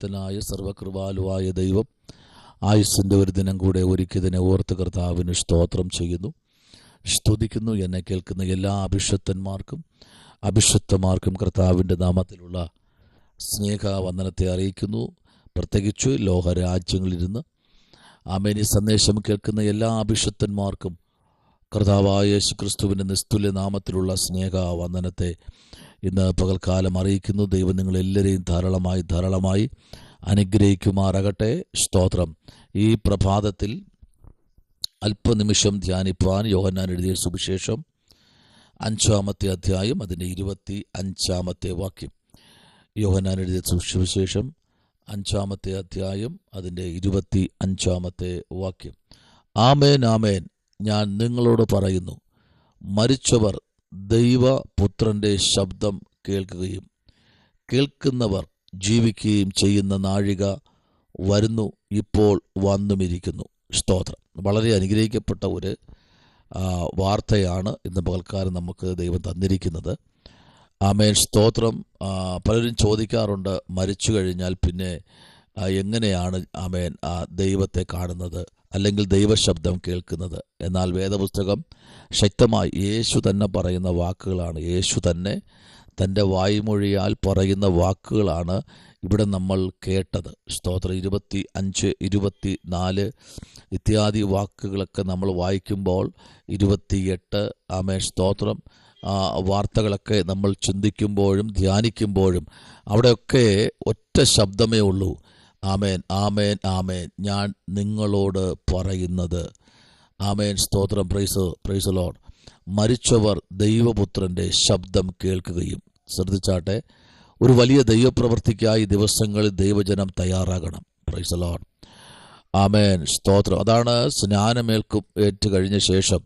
സർവശക്തനായ സർവകൃപാലുവായ ദൈവം ആയുസ്സിൻ്റെ ഒരു ദിനം കൂടെ ഒരുക്കിയതിനെ ഓർത്ത് കർത്താവിന് സ്തോത്രം ചെയ്യുന്നു, സ്തുതിക്കുന്നു. എന്നെ കേൾക്കുന്ന എല്ലാ അഭിഷക്തന്മാർക്കും കർത്താവിൻ്റെ നാമത്തിലുള്ള സ്നേഹവന്ദനത്തെ അറിയിക്കുന്നു. പ്രത്യേകിച്ച് ലോകരാജ്യങ്ങളിലിരുന്ന് ആമേൻ ഈ സന്ദേശം കേൾക്കുന്ന എല്ലാ അഭിഷക്തന്മാർക്കും കർത്താവായ യേശുക്രിസ്തുവിൻ്റെ നിസ്തുല്യ നാമത്തിലുള്ള സ്നേഹവന്ദനത്തെ ഇന്ന് പകൽക്കാലം അറിയിക്കുന്നു. ദൈവം നിങ്ങളെല്ലാവരെയും ധാരാളമായി അനുഗ്രഹിക്കുമാറാകട്ടെ. സ്തോത്രം. ഈ പ്രഭാതത്തിൽ അല്പനിമിഷം ധ്യാനിപ്പാൻ യോഹന്നാൻ എഴുതിയ സുവിശേഷം 5-ാമത്തെ അധ്യായം അതിൻ്റെ 25-ാമത്തെ വാക്യം. യോഹന്നാൻ എഴുതിയ സുവിശേഷം 5-ാമത്തെ അധ്യായം അതിൻ്റെ 25-ാമത്തെ വാക്യം. ആമേൻ ആമേൻ, ഞാൻ നിങ്ങളോട് പറയുന്നു, മരിച്ചവർ ദൈവപുത്രൻ്റെ ശബ്ദം കേൾക്കുകയും കേൾക്കുന്നവർ ജീവിക്കുകയും ചെയ്യുന്ന നാഴിക വരുന്നു, ഇപ്പോൾ വന്നുമിരിക്കുന്നു. സ്തോത്രം. വളരെ അനുഗ്രഹിക്കപ്പെട്ട ഒരു വാർത്തയാണ് ഇന്ന് പകൽക്കാലം നമുക്ക് ദൈവം തന്നിരിക്കുന്നത്. ആമേൻ. സ്തോത്രം. പലരും ചോദിക്കാറുണ്ട്, മരിച്ചു കഴിഞ്ഞാൽ പിന്നെ എങ്ങനെയാണ് ആമേൻ ദൈവത്തെ കാണുന്നത് അല്ലെങ്കിൽ ദൈവശബ്ദം കേൾക്കുന്നത്? എന്നാൽ വേദപുസ്തകം ശക്തമായി യേശു തന്നെ പറയുന്ന വാക്കുകളാണ്. യേശു തന്നെ തൻ്റെ വായ്മൊഴിയാൽ പറയുന്ന വാക്കുകളാണ് ഇവിടെ നമ്മൾ കേട്ടത്. സ്തോത്രം. 25, 24 ഇത്യാദി വാക്കുകളൊക്കെ നമ്മൾ വായിക്കുമ്പോൾ 28 ആമേൻ സ്തോത്രം വാർത്തകളൊക്കെ നമ്മൾ ചിന്തിക്കുമ്പോഴും ധ്യാനിക്കുമ്പോഴും അവിടെയൊക്കെ ഒറ്റ ശബ്ദമേ ഉള്ളൂ. ആമേൻ ആമേൻ ആമേൻ, ഞാൻ നിങ്ങളോട് പറയുന്നത്. ആമേൻ സ്തോത്രം. Praise lord. മരിച്ചവർ ദൈവപുത്രൻ്റെ ശബ്ദം കേൾക്കുകയും. ശ്രദ്ധിച്ചാട്ടെ, ഒരു വലിയ ദൈവപ്രവൃത്തിക്കായി ദിവസങ്ങളിൽ ദൈവജനം തയ്യാറാകണം. Price Lord. ആമേൻ സ്തോത്രം. അതാണ് സ്നാനമേറ്റ് കഴിഞ്ഞ ശേഷം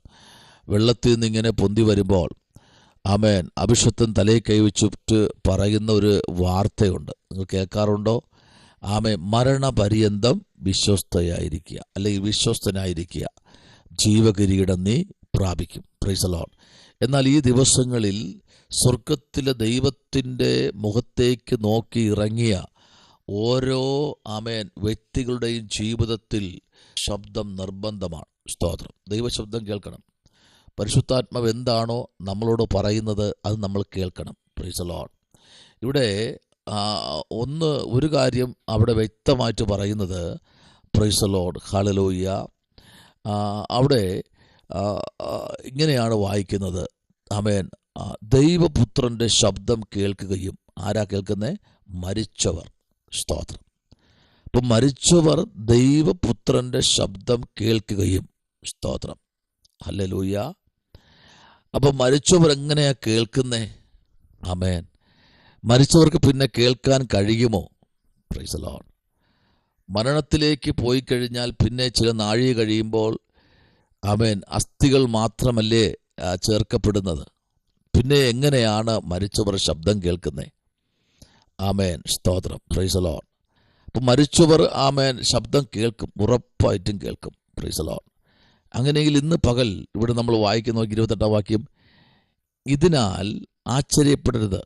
വെള്ളത്തിൽ നിന്നിങ്ങനെ പൊന്തി വരുമ്പോൾ ആമേൻ അഭിഷക്തൻ തലയിൽ കൈവച്ചിട്ട് പറയുന്ന ഒരു വാർത്തയുണ്ട്. നിങ്ങൾ കേൾക്കാറുണ്ടോ? ആമേൻ, മരണപര്യന്തം വിശ്വസ്തയായിരിക്കുക അല്ലെങ്കിൽ വിശ്വസ്തനായിരിക്കുക, ജീവകിരീടം നീ പ്രാപിക്കും. Praise lord. എന്നാൽ ഈ ദിവസങ്ങളിൽ സ്വർഗത്തിലെ ദൈവത്തിൻ്റെ മുഖത്തേക്ക് നോക്കി ഇറങ്ങിയ ഓരോ ആമേൻ വ്യക്തികളുടെയും ജീവിതത്തിൽ ശബ്ദം നിർബന്ധമാണ്. സ്തോത്രം. ദൈവശബ്ദം കേൾക്കണം. പരിശുദ്ധാത്മാവ് എന്താണോ നമ്മളോട് പറയുന്നത് അത് നമ്മൾ കേൾക്കണം. Praise lord. ഇവിടെ ഒരു കാര്യം അവിടെ വ്യക്തമായിട്ട് പറയുന്നത്, പ്രൈസ് ലോർഡ്, ഹല്ലേലൂയ. അവിടെ ഇങ്ങനെയാണ് വായിക്കുന്നത്. ആമേൻ, ദൈവപുത്രൻ്റെ ശബ്ദം കേൾക്കുകയും. ആരാ കേൾക്കുന്നത്? മരിച്ചവർ. സ്തോത്രം. അപ്പം മരിച്ചവർ ദൈവപുത്രൻ്റെ ശബ്ദം കേൾക്കുകയും. സ്തോത്രം. ഹല്ലേലൂയ. അപ്പം മരിച്ചവർ എങ്ങനെയാ കേൾക്കുന്നേ? ആമേൻ. മരിച്ചവർക്ക് പിന്നെ കേൾക്കാൻ കഴിയുമോ? Praise lord. മരണത്തിലേക്ക് പോയി കഴിഞ്ഞാൽ പിന്നെ ചില നാഴിക കഴിയുമ്പോൾ ആമേൻ അസ്ഥികൾ മാത്രമല്ലേ ചേർക്കപ്പെടുന്നത്. പിന്നെ എങ്ങനെയാണ് മരിച്ചവർ ശബ്ദം കേൾക്കുന്നത്? ആമേൻ സ്തോത്രം. Praise lord. അപ്പം മരിച്ചവർ ആമേൻ ശബ്ദം കേൾക്കും, ഉറപ്പായിട്ടും കേൾക്കും. Praise lord. അങ്ങനെയെങ്കിൽ ഇന്ന് പകൽ ഇവിടെ നമ്മൾ വായിക്കുന്ന 28-ാം വാക്യം, ഇതിനാൽ ആശ്ചര്യപ്പെടരുത്,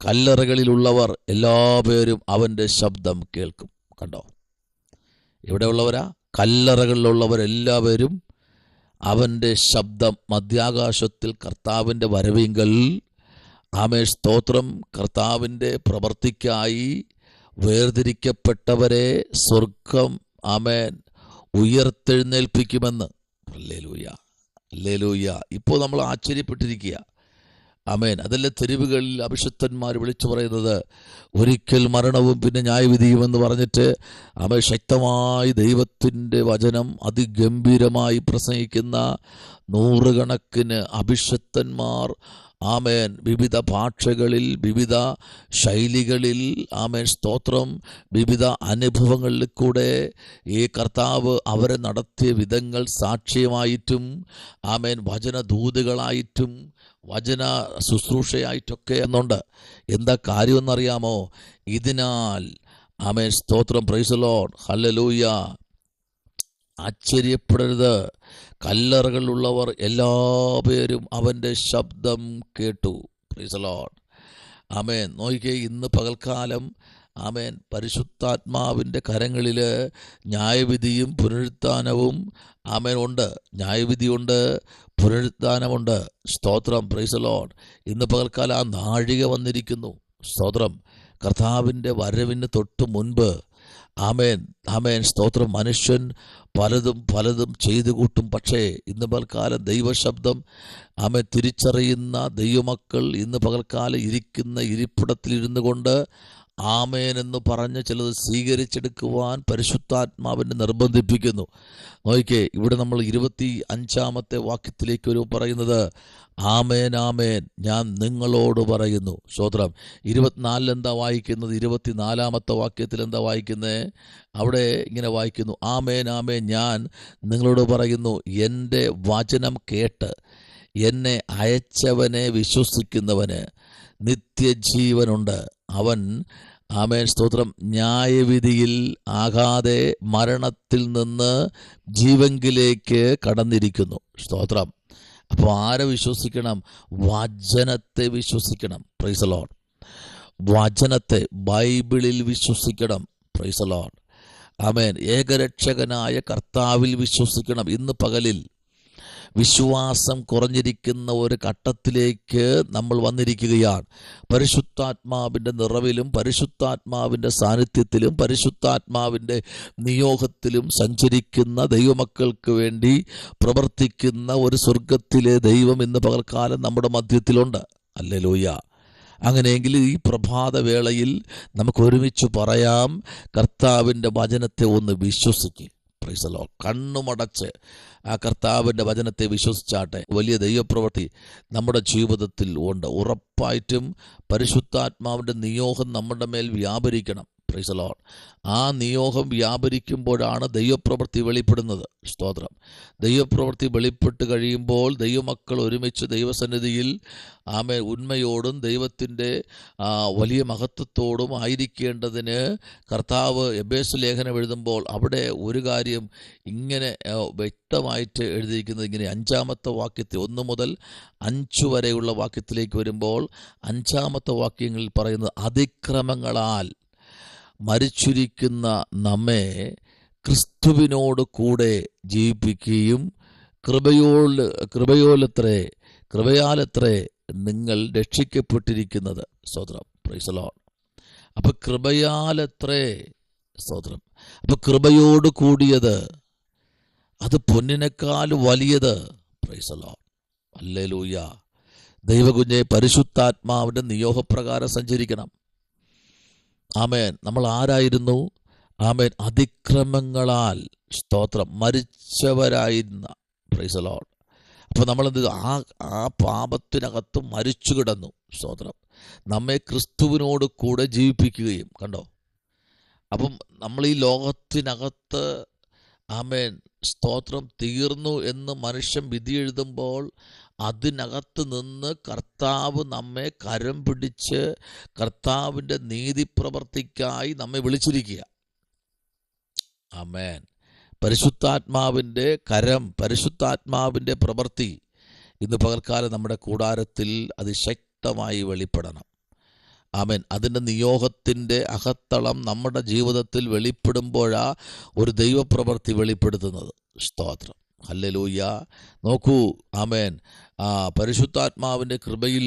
കല്ലറകളിലുള്ളവർ എല്ലാവരും അവൻ്റെ ശബ്ദം കേൾക്കും. കണ്ടോ? എവിടെയുള്ളവരാ? കല്ലറകളിലുള്ളവരെല്ലാവരും അവൻ്റെ ശബ്ദം. മധ്യാകാശത്തിൽ കർത്താവിൻ്റെ വരവിങ്കൽ ആമേൻ സ്തോത്രം കർത്താവിൻ്റെ പ്രവൃത്തിക്കായി വേർതിരിക്കപ്പെട്ടവരെ സ്വർഗം ആമേൻ ഉയർത്തെഴുന്നേൽപ്പിക്കുമെന്ന്. Hallelujah, hallelujah. ഇപ്പോൾ നമ്മൾ ആശ്ചര്യപ്പെട്ടിരിക്കുക. ആമേൻ. അതല്ല തെരുവുകളിൽ അഭിഷക്തന്മാർ വിളിച്ചു പറയുന്നത്, ഒരിക്കൽ മരണവും പിന്നെ ന്യായവിധിയുമെന്ന് പറഞ്ഞിട്ട് ആമേൻ ശക്തമായി ദൈവത്തിൻ്റെ വചനം അതിഗംഭീരമായി പ്രസംഗിക്കുന്ന നൂറുകണക്കിന് അഭിഷക്തന്മാർ ആമേൻ വിവിധ ഭാഷകളിൽ, വിവിധ ശൈലികളിൽ ആമേൻ സ്തോത്രം വിവിധ അനുഭവങ്ങളിൽ കൂടെ ഈ കർത്താവ് അവരെ നടത്തിയ വിധങ്ങൾ സാക്ഷ്യമായിട്ടും ആമേൻ വചനദൂതുകളായിട്ടും വചന ശുശ്രൂഷയായിട്ടൊക്കെ എന്നുണ്ട്. എന്താ കാര്യമെന്നറിയാമോ? ഇതിനാൽ ആമേൻ സ്തോത്രം. Praise Lord. ഹല്ലേലൂയ. ആശ്ചര്യപ്പെടരുത്, കല്ലറകളിലുള്ളവർ എല്ലാവരും അവൻ്റെ ശബ്ദം കേട്ടു. Praise Lord. ആമേൻ. നോക്കിക്കേ, ഇന്ന് പകൽക്കാലം ആമേൻ, പരിശുദ്ധാത്മാവിൻ്റെ കരങ്ങളിൽ ന്യായവിധിയും പുനരുത്ഥാനവും ആമേൻ ഉണ്ട്. ന്യായവിധിയുണ്ട്, പുനരുത്ഥാനമുണ്ട്. സ്തോത്രം, പ്രൈസ് ദി ലോർഡ്. ഇന്ന് പകൽക്കാലം ആ നാഴിക വന്നിരിക്കുന്നു. സ്തോത്രം. കർത്താവിൻ്റെ വരവിന് തൊട്ട് മുൻപ് ആമേൻ, ആമേൻ, സ്തോത്രം, മനുഷ്യൻ പലതും ചെയ്തു കൂട്ടും. പക്ഷേ ഇന്ന് പകൽക്കാലം ദൈവശബ്ദം ആമേൻ തിരിച്ചറിയുന്ന ദൈവമക്കൾ ഇന്ന് പകൽക്കാലം ഇരിക്കുന്ന ഇരിപ്പിടത്തിലിരുന്നു കൊണ്ട് ആമേൻ എന്ന് പറഞ്ഞ് ചിലത് സ്വീകരിച്ചെടുക്കുവാൻ പരിശുദ്ധാത്മാവിനെ നിർബന്ധിപ്പിക്കുന്നു. നോക്കിക്കേ, ഇവിടെ നമ്മൾ 25-ാമത്തെ വാക്യത്തിലേക്ക് ഒരു പറയുന്നത്, ആമേൻ ആമേൻ ഞാൻ നിങ്ങളോട് പറയുന്നു. സ്തോത്രം. 24 എന്താ വായിക്കുന്നത്? 24-ാമത്തെ വാക്യത്തിൽ എന്താ വായിക്കുന്നത്? അവിടെ ഇങ്ങനെ വായിക്കുന്നു, ആമേൻ ആമേൻ ഞാൻ നിങ്ങളോട് പറയുന്നു, എൻ്റെ വചനം കേട്ട് എന്നെ അയച്ചവനെ വിശ്വസിക്കുന്നവന് നിത്യജീവനുണ്ട്. അവൻ ആമേൻ, സ്തോത്രം, ന്യായവിധിയിൽ ആകാതെ മരണത്തിൽ നിന്ന് ജീവങ്കിലേക്ക് കടന്നിരിക്കുന്നു. സ്തോത്രം. അപ്പോൾ ആരെ വിശ്വസിക്കണം? വചനത്തെ വിശ്വസിക്കണം. Praise the Lord. വചനത്തെ, ബൈബിളിൽ വിശ്വസിക്കണം. Praise the Lord. ആമേൻ. ഏകരക്ഷകനായ കർത്താവിൽ വിശ്വസിക്കണം. ഇന്ന് പകലിൽ വിശ്വാസം കുറഞ്ഞിരിക്കുന്ന ഒരു ഘട്ടത്തിലേക്ക് നമ്മൾ വന്നിരിക്കുകയാണ്. പരിശുദ്ധാത്മാവിൻ്റെ നിറവിലും പരിശുദ്ധാത്മാവിൻ്റെ സാന്നിധ്യത്തിലും പരിശുദ്ധാത്മാവിൻ്റെ നിയോഗത്തിലും സഞ്ചരിക്കുന്ന ദൈവമക്കൾക്ക് വേണ്ടി പ്രവർത്തിക്കുന്ന ഒരു സ്വർഗത്തിലെ ദൈവം ഇന്ന് പകൽക്കാലം നമ്മുടെ മധ്യത്തിലുണ്ട്. ഹല്ലേലൂയ. അങ്ങനെയെങ്കിൽ ഈ പ്രഭാതവേളയിൽ നമുക്ക് ഒരുമിച്ച് പറയാം, കർത്താവിൻ്റെ വചനത്തെ ഒന്ന് വിശ്വസിക്കുക. Price the Lord. കണ്ണുമടച്ച് ആ കർത്താവിൻ്റെ വചനത്തെ വിശ്വസിച്ചാട്ടെ. വലിയ ദൈവപ്രവൃത്തി നമ്മുടെ ജീവിതത്തിൽ ഉണ്ട്. ഉറപ്പായിട്ടും പരിശുദ്ധാത്മാവിൻ്റെ നിയോഗം നമ്മുടെ മേൽ വ്യാപരിക്കണം. Price the Lord. ആ നിയോഗം വ്യാപരിക്കുമ്പോഴാണ് ദൈവപ്രവൃത്തി വെളിപ്പെടുന്നത്. സ്തോത്രം. ദൈവപ്രവൃത്തി വെളിപ്പെട്ട് കഴിയുമ്പോൾ ദൈവമക്കൾ ഒരുമിച്ച് ദൈവസന്നിധിയിൽ ആമേൻ ഉണ്മയോടും ദൈവത്തിൻ്റെ വലിയ മഹത്വത്തോടും ആയിരിക്കേണ്ടതിന് കർത്താവ് എബേസ് ലേഖനം എഴുതുമ്പോൾ അവിടെ ഒരു കാര്യം ഇങ്ങനെ വ്യക്തമായിട്ട് എഴുതിയിരിക്കുന്നത് ഇങ്ങനെ, 5-ാമത്തെ വാക്യത്തിൽ 1 മുതൽ 5 വരെയുള്ള വാക്യത്തിലേക്ക് വരുമ്പോൾ 5-ാമത്തെ വാക്യങ്ങളിൽ പറയുന്നത്, അതിക്രമങ്ങളാൽ മരിച്ചിരിക്കുന്ന നമ്മെ ക്രിസ്തുവിനോട് കൂടെ ജീവിപ്പിക്കുകയും കൃപയാലത്രേ നിങ്ങൾ രക്ഷിക്കപ്പെട്ടിരിക്കുന്നത്. സ്തോത്രം. Price the Lord. അപ്പൊ കൃപയാലത്രേ. സ്തോത്രം. അപ്പൊ കൃപയോട് കൂടിയത് അത് പൊന്നിനേക്കാൾ വലിയത്. Price the Lord. ഹല്ലേലൂയ. ദൈവകുഞ്ഞെ, പരിശുദ്ധാത്മാവിന്റെ നിയോഗപ്രകാരം സഞ്ചരിക്കണം. ആമേൻ. നമ്മൾ ആരായിരുന്നു? ആമേൻ, അതിക്രമങ്ങളാൽ, സ്തോത്രം, മരിച്ചവരായിരുന്ന. Price the Lord. അപ്പോൾ നമ്മളെന്ത് ആ പാപത്തിനകത്ത് മരിച്ചു കിടന്നു. സ്തോത്രം. നമ്മെ ക്രിസ്തുവിനോട് കൂടെ ജീവിപ്പിക്കുകയും. കണ്ടോ? അപ്പം നമ്മൾ ഈ ലോകത്തിനകത്ത് ആമേൻ, സ്തോത്രം, തീർന്നു എന്ന് മനുഷ്യൻ വിധി എഴുതുമ്പോൾ അതിനകത്ത് നിന്ന് കർത്താവ് നമ്മെ കരം പിടിച്ച് കർത്താവിൻ്റെ നീതിപ്രവർത്തിക്കായി നമ്മെ വിളിച്ചിരിക്കുക. ആമേൻ. പരിശുദ്ധാത്മാവിൻ്റെ കരം, പരിശുദ്ധാത്മാവിൻ്റെ പ്രവൃത്തി ഇന്ന് പകൽക്കാലം നമ്മുടെ കൂടാരത്തിൽ അതിശക്തമായി വെളിപ്പെടണം. ആമേൻ. അതിൻ്റെ നിയോഗത്തിൻ്റെ അകത്തളം നമ്മുടെ ജീവിതത്തിൽ വെളിപ്പെടുമ്പോഴാ ഒരു ദൈവപ്രവൃത്തി വെളിപ്പെടുത്തുന്നത്. സ്തോത്രം. ഹല്ലേലൂയ. നോക്കൂ, ആമേൻ, പരിശുദ്ധാത്മാവിൻ്റെ കൃപയിൽ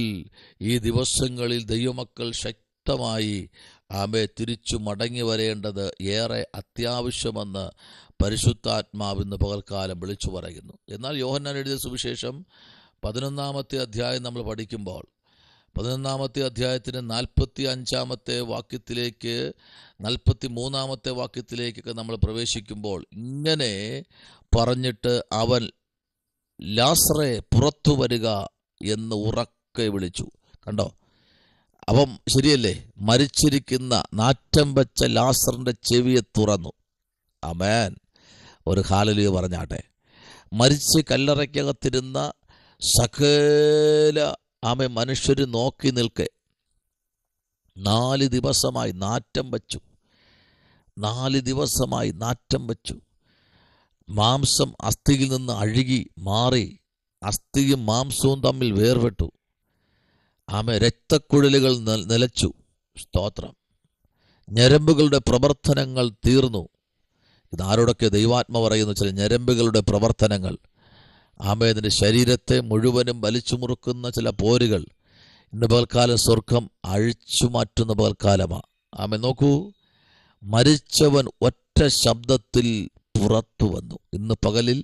ഈ ദിവസങ്ങളിൽ ദൈവമക്കൾ ശക്തമായി തിരിച്ചു മടങ്ങി വരേണ്ടത് ഏറെ അത്യാവശ്യമെന്ന് പരിശുദ്ധാത്മാവിന്ന് പകൽക്കാലം വിളിച്ചു പറയുന്നു. എന്നാൽ യോഹന്നാൻ എഴുതിയ സുവിശേഷം 11-ാമത്തെ അധ്യായം നമ്മൾ പഠിക്കുമ്പോൾ 11-ാമത്തെ അധ്യായത്തിന് 45-ാമത്തെ വാക്യത്തിലേക്ക് 43-ാമത്തെ വാക്യത്തിലേക്കൊക്കെ നമ്മൾ പ്രവേശിക്കുമ്പോൾ ഇങ്ങനെ പറഞ്ഞിട്ട് അവൻ ലാസറേ പുറത്തു വരിക എന്ന് ഉറക്കെ വിളിച്ചു. കണ്ടോ? അപ്പം ശരിയല്ലേ, മരിച്ചിരിക്കുന്ന നാറ്റം വെച്ച ലാസറിന്റെ ചെവിയെ തുറന്നു. ആമേൻ. ഒരു ഹല്ലേലൂയ പറഞ്ഞാട്ടെ. മരിച്ച് കല്ലറയ്ക്കകത്തിരുന്ന സകല മനുഷ്യർ നോക്കി നിൽക്കെ 4 ദിവസമായി നാറ്റം വച്ചു. 4 ദിവസമായി നാറ്റം വച്ചു. മാംസം അസ്ഥിയിൽ നിന്ന് അഴുകി മാറി അസ്ഥിയും മാംസവും തമ്മിൽ വേർപെട്ടു. രക്തക്കുഴലുകൾ നിലച്ചു. സ്തോത്രം. ഞരമ്പുകളുടെ പ്രവർത്തനങ്ങൾ തീർന്നു. ഇതാരോടൊക്കെ ദൈവാത്മ പറയുന്നു? ചില ഞരമ്പുകളുടെ പ്രവർത്തനങ്ങൾ. ആമേൻ. ശരീരത്തെ മുഴുവനും വലിച്ചു മുറുക്കുന്ന ചില പോരുകൾ ഇന്ന് പകൽക്കാലം സ്വർഗം അഴിച്ചു മാറ്റുന്ന പകൽക്കാലമാണ്. ആമേൻ. നോക്കൂ, മരിച്ചവൻ ഒറ്റ ശബ്ദത്തിൽ പുറത്തു വന്നു. ഇന്ന് പകലിൽ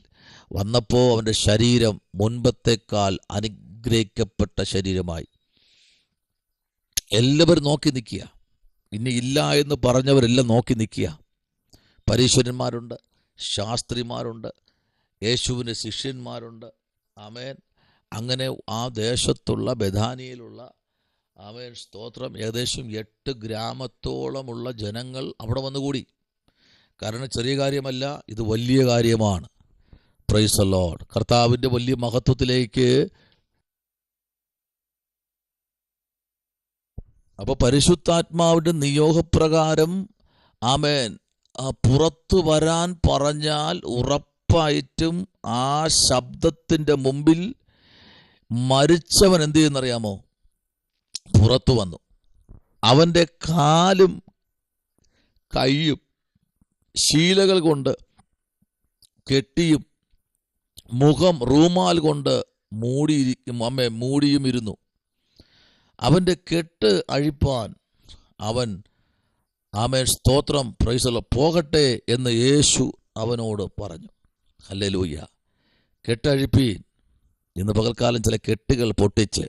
വന്നപ്പോൾ അവൻ്റെ ശരീരം മുൻപത്തേക്കാൾ അനുഗ്രഹിക്കപ്പെട്ട ശരീരമായി. എല്ലാവരും നോക്കി നിൽക്കുക. ഇനി ഇല്ല എന്ന് പറഞ്ഞവരെല്ലാം നോക്കി നിൽക്കുക. പരീശ്വരന്മാരുണ്ട്, ശാസ്ത്രിമാരുണ്ട്, യേശുവിൻ്റെ ശിഷ്യന്മാരുണ്ട്. ആമേൻ. അങ്ങനെ ആ ദേശത്തുള്ള ബഥാനിയയിലുള്ള ആമേൻ സ്തോത്രം ഏകദേശം 8 ഗ്രാമത്തോളമുള്ള ജനങ്ങൾ അവിടെ വന്നുകൂടി. കാരണം ചെറിയ കാര്യമല്ല, ഇത് വലിയ കാര്യമാണ്. Price the Lord. കർത്താവിൻ്റെ വലിയ മഹത്വത്തിലേക്ക്. അപ്പോൾ പരിശുദ്ധാത്മാവിൻ്റെ നിയോഗപ്രകാരം ആമേൻ പുറത്തു വരാൻ പറഞ്ഞാൽ ഉറപ്പായിട്ടും ആ ശബ്ദത്തിൻ്റെ മുമ്പിൽ മരിച്ചവൻ എന്ത് ചെയ്യുന്നറിയാമോ? പുറത്തു വന്നു. അവൻ്റെ കാലും കൈയും ശീലകൾ കൊണ്ട് കെട്ടിയും മുഖം റൂമാൽ കൊണ്ട് മൂടിയും ഇരുന്നു. അവൻ്റെ കെട്ട് അഴിപ്പാൻ അവൻ ആമേൻ സ്തോത്രം പ്രൈസ് ദി ലോർഡ് പോകട്ടെ എന്ന് യേശു അവനോട് പറഞ്ഞു. ഹല്ലേലൂയ. കെട്ടഴിപ്പീൻ. ഇന്ന് പകൽക്കാലം ചില കെട്ടുകൾ പൊട്ടിച്ച്,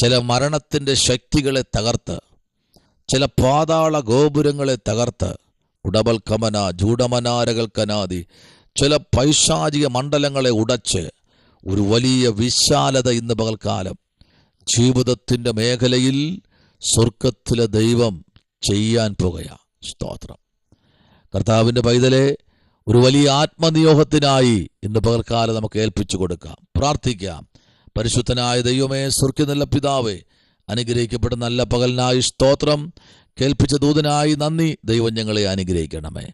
ചില മരണത്തിൻ്റെ ശക്തികളെ തകർത്ത്, ചില പാതാള ഗോപുരങ്ങളെ തകർത്ത്, ഉടബൽക്കമന ജൂഡമനാരകൽക്കനാദി ചില പൈശാചിക മണ്ഡലങ്ങളെ ഉടച്ച് ഒരു വലിയ വിശാലത ഇന്ന് പകൽക്കാലം ജീവിതത്തിൻ്റെ മേഖലയിൽ സ്വർഗത്തിലെ ദൈവം ചെയ്യാൻ പോകുകയാണ്. സ്തോത്രം. കർത്താവിൻ്റെ പൈതലെ, ഒരു വലിയ ആത്മനിയോഗത്തിനായി ഇന്ന് പകൽക്കാലം നമുക്ക് ഏൽപ്പിച്ചു കൊടുക്കാം. പ്രാർത്ഥിക്കാം. പരിശുദ്ധനായ ദൈവമേ, സ്വർഗ്ഗത്തിലുള്ള പിതാവേ, അനുഗ്രഹിക്കപ്പെട്ട നല്ല പകലിനായി സ്തോത്രം. കേൾപ്പിച്ച ദൂതനായി നന്ദി. ദൈവം ഞങ്ങളെ അനുഗ്രഹിക്കണമേ.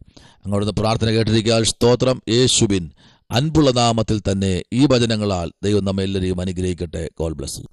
അങ്ങോട്ട് പ്രാർത്ഥന കേട്ടിരിക്കാൻ സ്തോത്രം. യേശുവിൻ അൻപുള്ള നാമത്തിൽ തന്നെ ഈ വചനങ്ങളാൽ ദൈവം നമ്മെ എല്ലാവരെയും അനുഗ്രഹിക്കട്ടെ. God bless you.